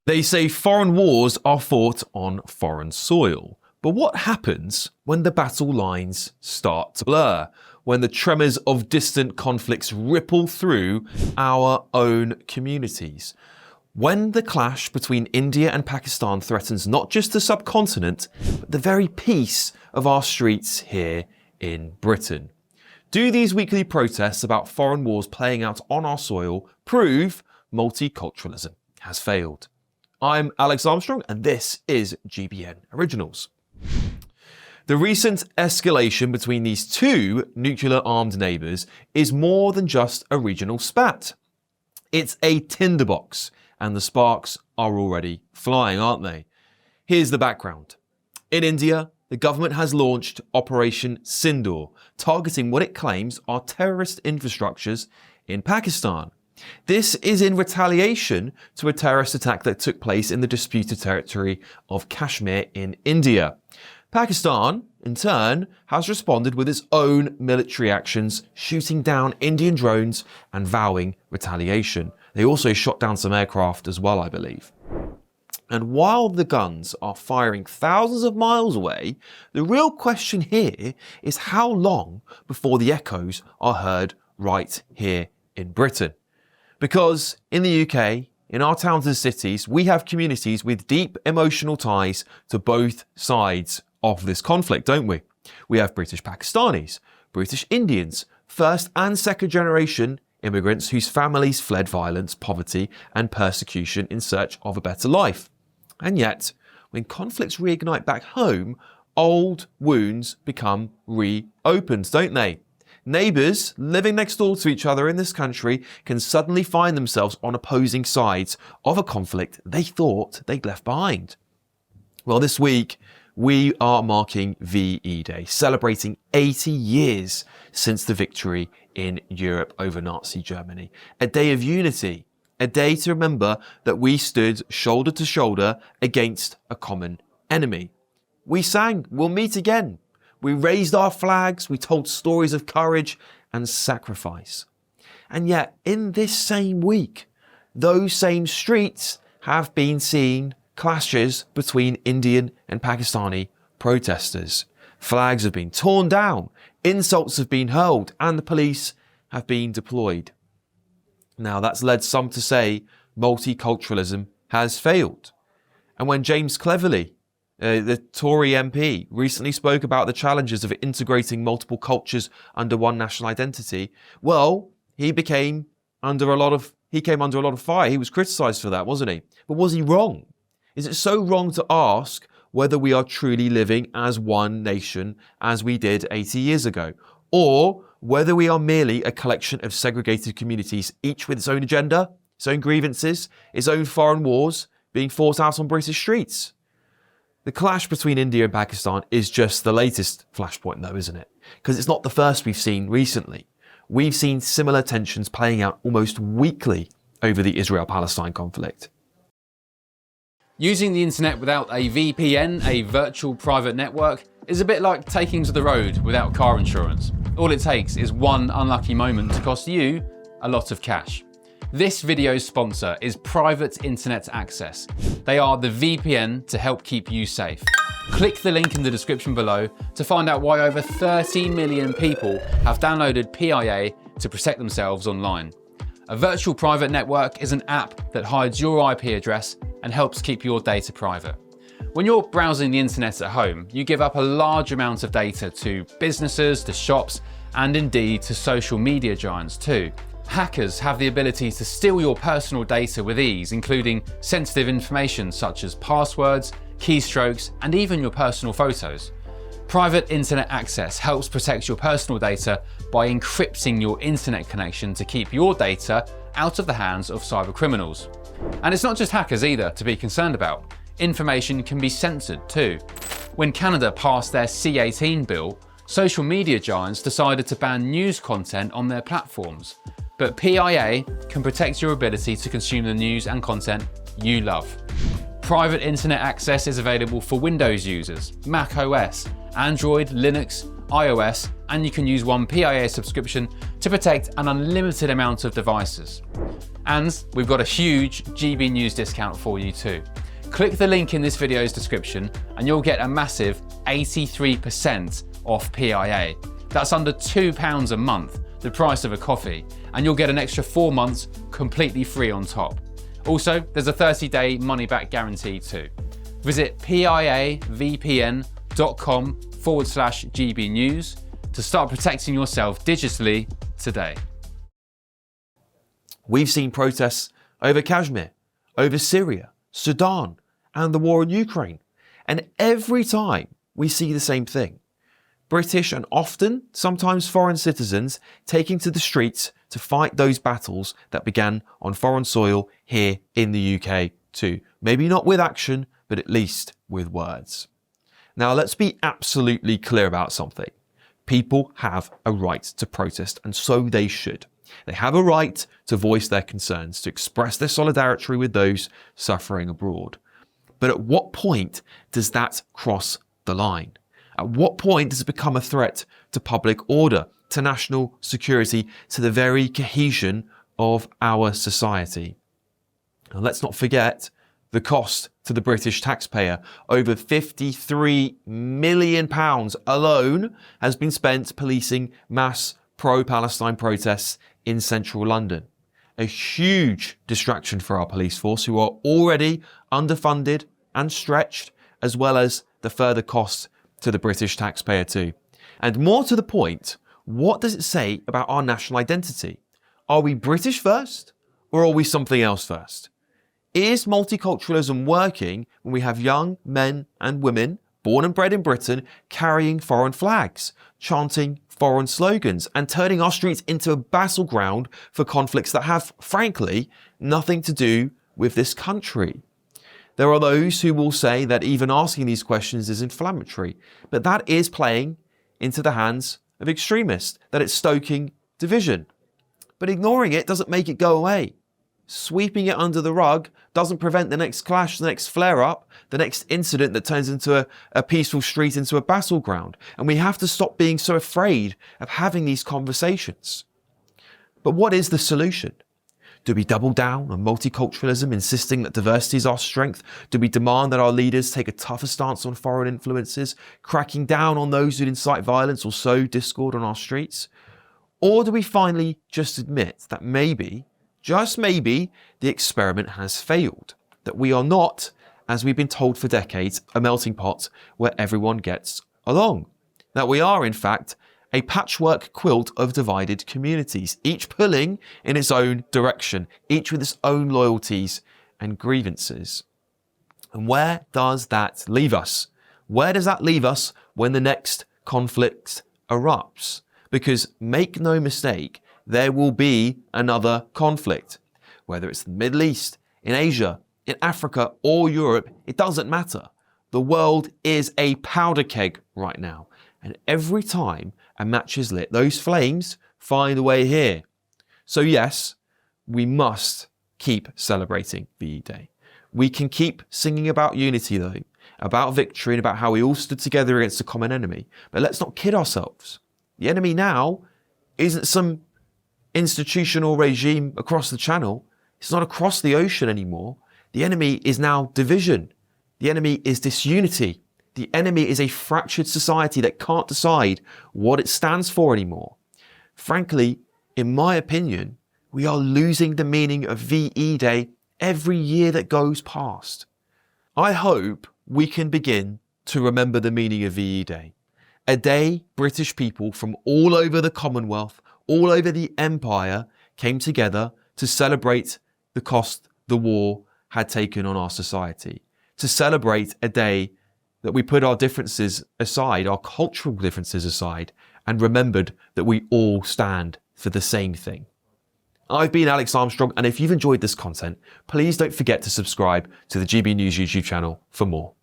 They say foreign wars are fought on foreign soil. But what happens when the battle lines start to blur? When the tremors of distant conflicts ripple through our own communities? When the clash between India and Pakistan threatens not just the subcontinent, but the very peace of our streets here in Britain? Do these weekly protests about foreign wars playing out on our soil prove multiculturalism has failed? I'm Alex Armstrong, and this is GBN Originals. The recent escalation between these two nuclear-armed neighbours is more than just a regional spat. It's a tinderbox, and the sparks are already flying, aren't they? Here's the background. In India, the government has launched Operation Sindoor, targeting what it claims are terrorist infrastructures in Pakistan. This is in retaliation to a terrorist attack that took place in the disputed territory of Kashmir in India. Pakistan, in turn, has responded with its own military actions, shooting down Indian drones and vowing retaliation. They also shot down some aircraft as well, I believe. And while the guns are firing thousands of miles away, the real question here is how long before the echoes are heard right here in Britain. Because in the UK, in our towns and cities, we have communities with deep emotional ties to both sides of this conflict, don't we? We have British Pakistanis, British Indians, first and second generation immigrants whose families fled violence, poverty and persecution in search of a better life. And yet, when conflicts reignite back home, old wounds become reopened, don't they? Neighbours living next door to each other in this country can suddenly find themselves on opposing sides of a conflict they thought they'd left behind. Well, this week, we are marking VE Day, celebrating 80 years since the victory in Europe over Nazi Germany. A day of unity, a day to remember that we stood shoulder to shoulder against a common enemy. We sang, "We'll meet again." We raised our flags, we told stories of courage and sacrifice. And yet, in this same week, those same streets have been seeing clashes between Indian and Pakistani protesters. Flags have been torn down, insults have been hurled, and the police have been deployed. Now, that's led some to say multiculturalism has failed. And when James Cleverly, the Tory MP, recently spoke about the challenges of integrating multiple cultures under one national identity, well, he came under a lot of fire. He was criticised for that, wasn't he? But was he wrong? Is it so wrong to ask whether we are truly living as one nation as we did 80 years ago? Or whether we are merely a collection of segregated communities, each with its own agenda, its own grievances, its own foreign wars being fought out on British streets? The clash between India and Pakistan is just the latest flashpoint though, isn't it? Because it's not the first we've seen recently. We've seen similar tensions playing out almost weekly over the Israel-Palestine conflict. Using the internet without a VPN, a virtual private network, is a bit like taking to the road without car insurance. All it takes is one unlucky moment to cost you a lot of cash. This video's sponsor is Private Internet Access. They are the VPN to help keep you safe. Click the link in the description below to find out why over 30 million people have downloaded PIA to protect themselves online. A virtual private network is an app that hides your IP address and helps keep your data private. When you're browsing the internet at home, you give up a large amount of data to businesses, to shops, and indeed to social media giants too. Hackers have the ability to steal your personal data with ease, including sensitive information such as passwords, keystrokes, and even your personal photos. Private Internet Access helps protect your personal data by encrypting your internet connection to keep your data out of the hands of cyber criminals. And it's not just hackers either to be concerned about. Information can be censored too. When Canada passed their C-18 bill, social media giants decided to ban news content on their platforms. But PIA can protect your ability to consume the news and content you love. Private Internet Access is available for Windows users, Mac OS, Android, Linux, iOS, and you can use one PIA subscription to protect an unlimited amount of devices. And we've got a huge GB News discount for you too. Click the link in this video's description and you'll get a massive 83% off PIA. That's under £2 a month, the price of a coffee, and you'll get an extra 4 months completely free on top. Also, there's a 30-day money-back guarantee too. Visit piavpn.com/GB News to start protecting yourself digitally today. We've seen protests over Kashmir, over Syria, Sudan, and the war in Ukraine. And every time we see the same thing. British and often, sometimes foreign citizens taking to the streets to fight those battles that began on foreign soil here in the UK too. Maybe not with action, but at least with words. Now let's be absolutely clear about something. People have a right to protest, and so they should. They have a right to voice their concerns, to express their solidarity with those suffering abroad. But at what point does that cross the line? At what point does it become a threat to public order, to national security, to the very cohesion of our society? And let's not forget the cost to the British taxpayer. Over £53 million alone has been spent policing mass pro-Palestine protests in central London. A huge distraction for our police force, who are already underfunded and stretched, as well as the further costs to the British taxpayer too. And more to the point, what does it say about our national identity? Are we British first, or are we something else first? Is multiculturalism working when we have young men and women born and bred in Britain carrying foreign flags, chanting foreign slogans, and turning our streets into a battleground for conflicts that have, frankly, nothing to do with this country? There are those who will say that even asking these questions is inflammatory, but that is playing into the hands of extremists, that it's stoking division. But ignoring it doesn't make it go away. Sweeping it under the rug doesn't prevent the next clash, the next flare-up, the next incident that turns into a peaceful street into a battleground. And we have to stop being so afraid of having these conversations. But what is the solution? Do we double down on multiculturalism, insisting that diversity is our strength? Do we demand that our leaders take a tougher stance on foreign influences, cracking down on those who incite violence or sow discord on our streets? Or do we finally just admit that maybe, just maybe, the experiment has failed? That we are not, as we've been told for decades, a melting pot where everyone gets along? That we are, in fact, a patchwork quilt of divided communities, each pulling in its own direction, each with its own loyalties and grievances. And where does that leave us? Where does that leave us when the next conflict erupts? Because make no mistake, there will be another conflict. Whether it's the Middle East, in Asia, in Africa, or Europe, it doesn't matter. The world is a powder keg right now. And every time a match is lit, those flames find a way here. So yes, we must keep celebrating VE Day. We can keep singing about unity though, about victory and about how we all stood together against a common enemy. But let's not kid ourselves. The enemy now isn't some institutional regime across the channel. It's not across the ocean anymore. The enemy is now division. The enemy is disunity. The enemy is a fractured society that can't decide what it stands for anymore. Frankly, in my opinion, we are losing the meaning of VE Day every year that goes past. I hope we can begin to remember the meaning of VE Day. A day British people from all over the Commonwealth, all over the Empire, came together to celebrate the cost the war had taken on our society. To celebrate a day that we put our differences aside, our cultural differences aside, and remembered that we all stand for the same thing. I've been Alex Armstrong, and if you've enjoyed this content, please don't forget to subscribe to the GB News YouTube channel for more.